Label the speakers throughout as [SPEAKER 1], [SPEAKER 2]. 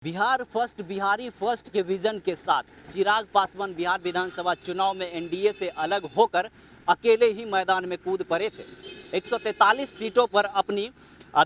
[SPEAKER 1] Bihar first Bihari first के vision के साथ चिराग पासवान बिहार विधानसभा चुनाव में एनडीए से अलग होकर अकेले ही मैदान में कूद पड़े थे। 143 सीटों पर अपनी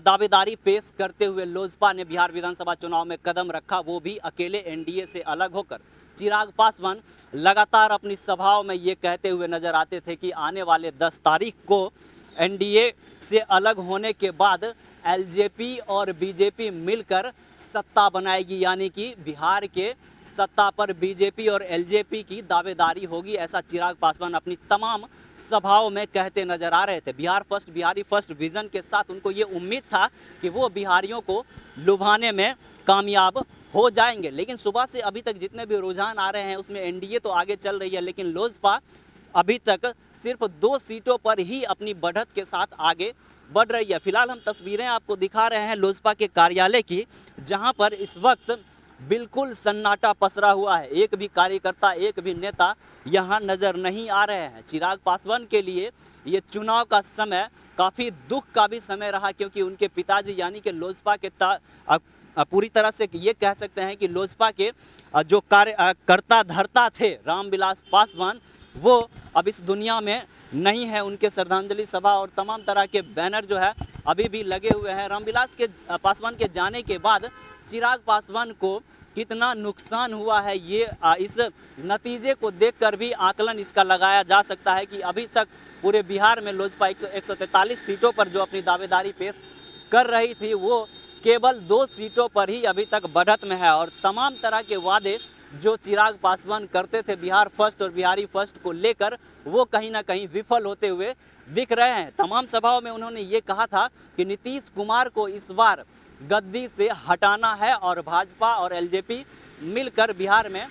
[SPEAKER 1] दावेदारी पेश करते हुए लोजपा ने बिहार विधानसभा चुनाव में कदम रखा, वो भी अकेले एनडीए से अलग होकर। चिराग पासवान लगातार अपनी सभाओं में ये कहते हुए नजर आते थे कि आने वाले 10 तारीख को एनडीए से अलग होने के बाद एलजेपी और बीजेपी मिलकर सत्ता बनाएगी, यानी कि बिहार के सत्ता पर बीजेपी और एलजेपी की दावेदारी होगी। ऐसा चिराग पासवान अपनी तमाम सभाओं में कहते नजर आ रहे थे। Bihar first Bihari first vision के साथ उनको ये उम्मीद था कि वो बिहारियों को लुभाने में कामयाब हो जाएंगे। लेकिन सुबह से अभी तक जितने भी रुझान आ रहे हैं उसमें एनडीए तो आगे चल रही है, लेकिन लोजपा अभी तक सिर्फ 2 सीटों पर ही अपनी बढ़त के साथ आगे बढ़ रही है। फिलहाल हम तस्वीरें आपको दिखा रहे हैं लोजपा के कार्यालय की, जहां पर इस वक्त बिल्कुल सन्नाटा पसरा हुआ है। एक भी कार्यकर्ता, एक भी नेता यहां नजर नहीं आ रहे हैं। चिराग पासवान के लिए ये चुनाव का समय काफ़ी दुख का भी समय रहा, क्योंकि उनके पिताजी यानी कि लोजपा के पूरी तरह से ये कह सकते हैं कि लोजपा के जो कार्यकर्ता धर्ता थे रामविलास पासवान, वो अब इस दुनिया में नहीं है। उनके श्रद्धांजलि सभा और तमाम तरह के बैनर जो है अभी भी लगे हुए हैं। रामविलास के पासवान के जाने के बाद चिराग पासवान को कितना नुकसान हुआ है, ये इस नतीजे को देखकर भी आकलन इसका लगाया जा सकता है कि अभी तक पूरे बिहार में लोजपा 143 सीटों पर जो अपनी दावेदारी पेश कर रही थी, वो केवल 2 सीटों पर ही अभी तक बढ़त में है। और तमाम तरह के वादे जो चिराग पासवान करते थे बिहार फर्स्ट और बिहारी फर्स्ट को लेकर, वो कहीं ना कहीं विफल होते हुए दिख रहे हैं। तमाम सभाओं में उन्होंने ये कहा था कि नीतीश कुमार को इस बार गद्दी से हटाना है और भाजपा और एलजेपी मिलकर बिहार में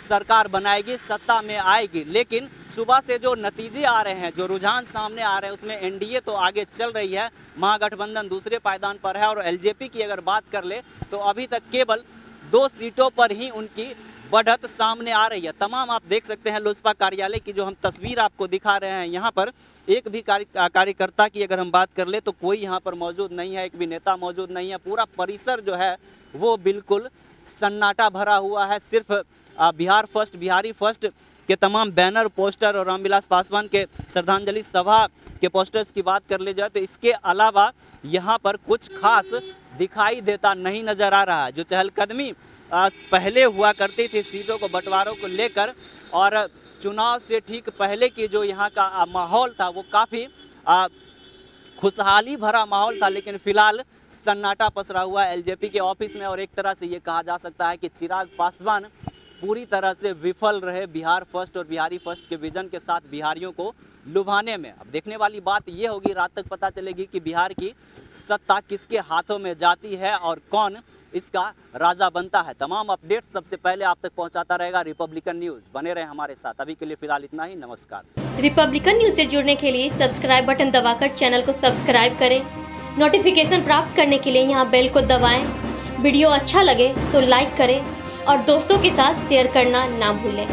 [SPEAKER 1] सरकार बनाएगी, सत्ता में आएगी। लेकिन सुबह से जो नतीजे आ रहे हैं, जो रुझान सामने आ रहे हैं, उसमें एनडीए तो आगे चल रही है, महागठबंधन दूसरे पायदान पर है। और एलजेपी की अगर बात कर ले तो अभी तक केवल 2 सीटों पर ही उनकी बढ़त सामने आ रही है। तमाम आप देख सकते हैं लोजपा कार्यालय की जो हम तस्वीर आपको दिखा रहे हैं, यहाँ पर एक भी कार्यकर्ता की अगर हम बात कर ले तो कोई यहाँ पर मौजूद नहीं है, एक भी नेता मौजूद नहीं है। पूरा परिसर जो है वो बिल्कुल सन्नाटा भरा हुआ है। सिर्फ बिहार फर्स्ट बिहारी फर्स्ट के तमाम बैनर, पोस्टर और रामविलास पासवान के श्रद्धांजलि सभा के पोस्टर्स की बात कर ले जाए तो इसके अलावा यहाँ पर कुछ खास दिखाई देता नहीं नजर आ रहा है। जो चहलकदमी पहले हुआ करती थी सीटों को बंटवारों को लेकर, और चुनाव से ठीक पहले की जो यहाँ का माहौल था वो काफ़ी खुशहाली भरा माहौल था, लेकिन फिलहाल सन्नाटा पसरा हुआ है एलजेपी के ऑफिस में। और एक तरह से ये कहा जा सकता है कि चिराग पासवान पूरी तरह से विफल रहे बिहार फर्स्ट और बिहारी फर्स्ट के विजन के साथ बिहारियों को लुभाने में। अब देखने वाली बात ये होगी, रात तक पता चलेगी कि बिहार की सत्ता किसके हाथों में जाती है और कौन इसका राजा बनता है। तमाम अपडेट्स सबसे पहले आप तक पहुंचाता रहेगा रिपब्लिकन न्यूज़। बने रहे हमारे साथ। अभी के लिए फिलहाल इतना ही, नमस्कार।
[SPEAKER 2] रिपब्लिकन न्यूज़ से जुड़ने के लिए सब्सक्राइब बटन दबाकर चैनल को सब्सक्राइब करें। नोटिफिकेशन प्राप्त करने के लिए यहाँ बेल को दबाएं। वीडियो अच्छा लगे तो लाइक करें और दोस्तों के साथ शेयर करना ना भूलें।